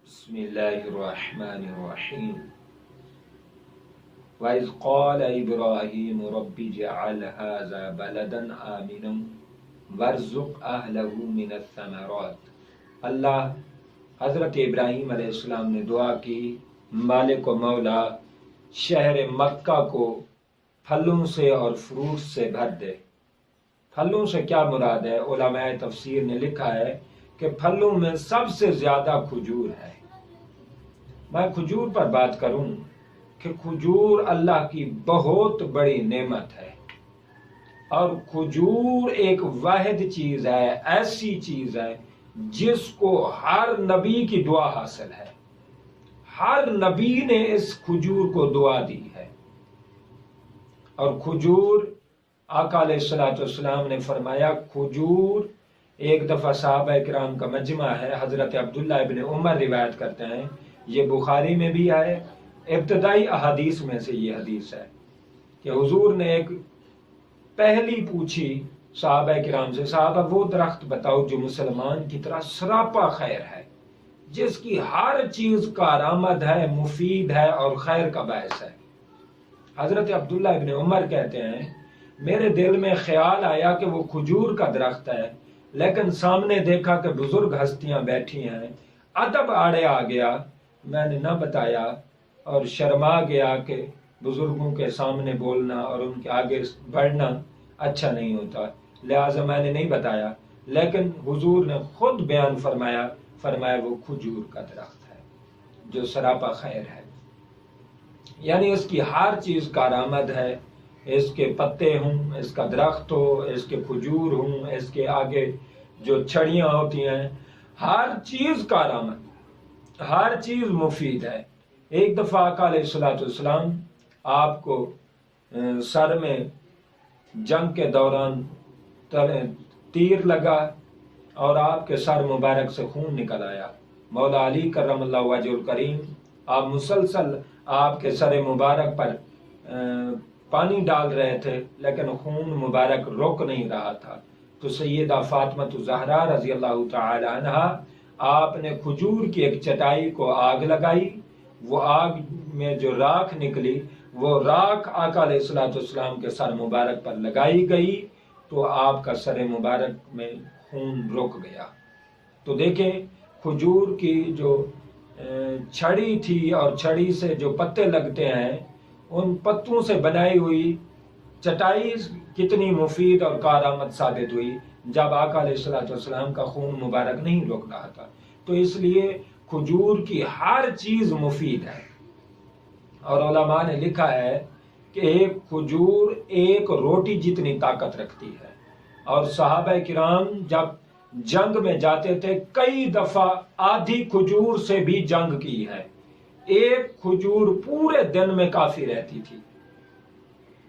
बिस्मिल्लाहिर्रहमानिर्रहीम। वइज़ क़ाल इब्राहीम रब्बि जअल हाज़ा बलदन आमिनन वरज़ुक़ अहलहु मिनस्समरात। अल्लाह हज़रत इब्राहीम अलैहिस्सलाम ने दुआ की, मालिक व मौला शहर मक्का को फलों से और फ्रूट से भर दे। फलों से क्या मुराद है? उलमाए तफसीर ने लिखा है कि फलों में सबसे ज्यादा खजूर है। मैं खजूर पर बात करूं कि खजूर अल्लाह की बहुत बड़ी नेमत है और खजूर एक वाहिद चीज है, ऐसी चीज है जिसको हर नबी की दुआ हासिल है। हर नबी ने इस खजूर को दुआ दी है। और खजूर आका अलैहिस्सलाम ने फरमाया, खजूर एक दफा सहाबा किराम का मजमा है, हजरत अब्दुल्ला इब्न उमर रिवायत करते हैं, ये बुखारी में भी है, इब्तदाई अहादीस में से ये हदीस है कि हुजूर ने एक पहली पूछी सहाबा किराम से, साहबा वो दरख्त बताओ जो मुसलमान की तरह सरापा खैर है, जिसकी हर चीज कारआमद है, मुफीद है और खैर का बायस है। हजरत अब्दुल्ला इब्न उमर कहते हैं, मेरे दिल में ख्याल आया कि वो खजूर का दरख्त है, लेकिन सामने देखा कि बुजुर्ग हस्तियां बैठी हैं, अदब आड़े आ गया, मैंने न बताया और शर्मा गया कि बुजुर्गों के सामने बोलना और उनके आगे बढ़ना अच्छा नहीं होता, लिहाजा मैंने नहीं बताया। लेकिन हुजूर ने खुद बयान फरमाया वो खजूर का दरख्त है जो सरापा खैर है, यानी इसकी हर चीज कारआमद है। इसके पत्ते हों, इसका दरख्त हो, इसके खजूर हों, इसके आगे जो छड़ियां होती हैं, हर चीज कारआमद, हर चीज मुफीद है। एक दफा आका अलैहिस्सलाम आपको सर में जंग के दौरान तीर लगा और आपके सर मुबारक से खून निकल आया। मौला अली करमल्लाहु वजहुल करीम आप मुसलसल आपके सर मुबारक पर पानी डाल रहे थे, लेकिन खून मुबारक रोक नहीं रहा था। तो सैयदा फातिमा ज़हरा रज़ी अल्लाह तआला अन्हा आपने खजूर की एक चटाई को आग लगाई, वो आग में जो राख निकली वो राख आका अलैहिस्सलाम के सर मुबारक पर लगाई गई तो आपका सर मुबारक में खून रुक गया। तो देखें खजूर की जो छड़ी थी और छड़ी से जो पत्ते लगते हैं, उन पत्तों से बनाई हुई चटाई कितनी मुफीद और कारआमद साबित हुई जब आका अलैहिस्सलाम का खून मुबारक नहीं रुक रहा था। तो इसलिए खजूर की हर चीज मुफीद है। और उलमा ने लिखा है कि एक खजूर एक रोटी जितनी ताकत रखती है। और सहाबा किराम जब जंग में जाते थे, कई दफा आधी खजूर से भी जंग की है। एक खजूर पूरे दिन में काफी रहती थी,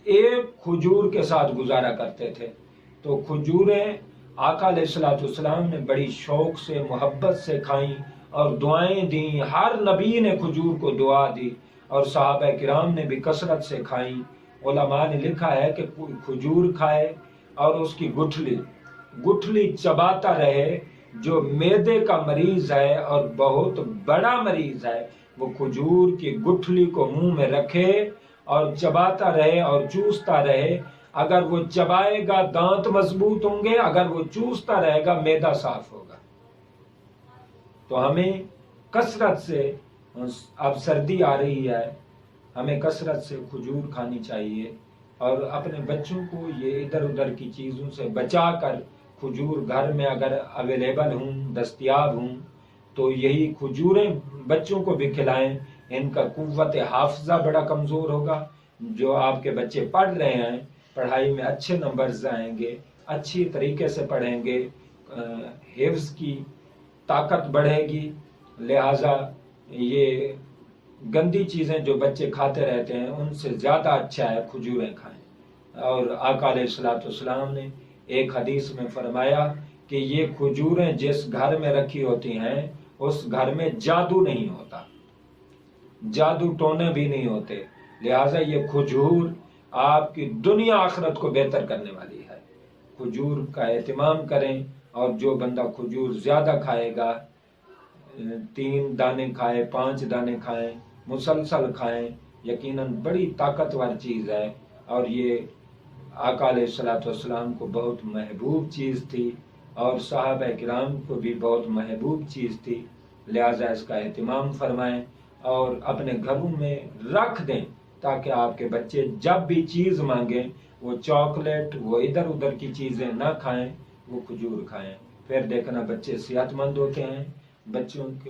एक खजूर के साथ गुजारा करते थे। तो खजूरें आका अलैहिस्सलाम ने बड़ी शौक से, मोहब्बत से खाई और दुआएं दी। हर नबी ने खजूर को दुआ दी और सहाबा किराम ने भी कसरत से खाई। उलमा ने लिखा है कि खजूर खाए और उसकी गुठली चबाता रहे। जो मैदे का मरीज है और बहुत बड़ा मरीज है, वो खजूर की गुठली को मुंह में रखे और चबाता रहे और चूसता रहे। अगर वो चबाएगा दांत मजबूत होंगे, अगर वो चूसता रहेगा मैदा साफ होगा। तो हमें कसरत से, अब सर्दी आ रही है, हमें कसरत से खजूर खानी चाहिए और अपने बच्चों को ये इधर उधर की चीज़ों से बचा कर खजूर घर में अगर अवेलेबल हों, दस्तयाब हों, तो यही खजूरें बच्चों को भी खिलाएं। इनका कुव्वत हाफजा बड़ा कमज़ोर होगा। जो आपके बच्चे पढ़ रहे हैं, पढ़ाई में अच्छे नंबर्स आएंगे, अच्छी तरीके से पढ़ेंगे, हिफ्ज़ की ताकत बढ़ेगी। लिहाजा ये गंदी चीज़ें जो बच्चे खाते रहते हैं, उनसे ज़्यादा अच्छा है खजूरें खाएं। और आका अलैहिस्सलाम ने एक हदीस में फरमाया कि ये खजूरें जिस घर में रखी होती हैं, उस घर में जादू नहीं होता, जादू टोने भी नहीं होते। लिहाजा ये खजूर आपकी दुनिया आखिरत को बेहतर करने वाली है। खजूर का एहतमाम करें और जो बंदा खजूर ज्यादा खाएगा, 3 दाने खाएं, 5 दाने खाएं, मुसलसल खाएं, यकीनन बड़ी ताकतवर चीज़ है। और ये आका अलैहिस्सलाम को बहुत महबूब चीज़ थी और सहाबा किराम को भी बहुत महबूब चीज़ थी। लिहाजा इसका एहतिमाम फरमाएं और अपने घरों में रख दें ताकि आपके बच्चे जब भी चीज़ मांगें वो चॉकलेट, वो इधर उधर की चीज़ें ना खाएं, वो खजूर खाएं। फिर देखना बच्चे सेहतमंद होते हैं, बच्चों के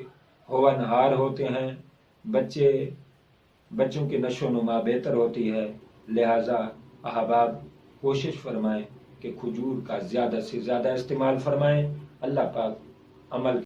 होनहार होते हैं, बच्चों की नशो नुमा बेहतर होती है। लिहाजा अहबाब कोशिश फरमाएं कि खजूर का ज़्यादा से ज़्यादा इस्तेमाल फरमाएं। अल्लाह पाक अमल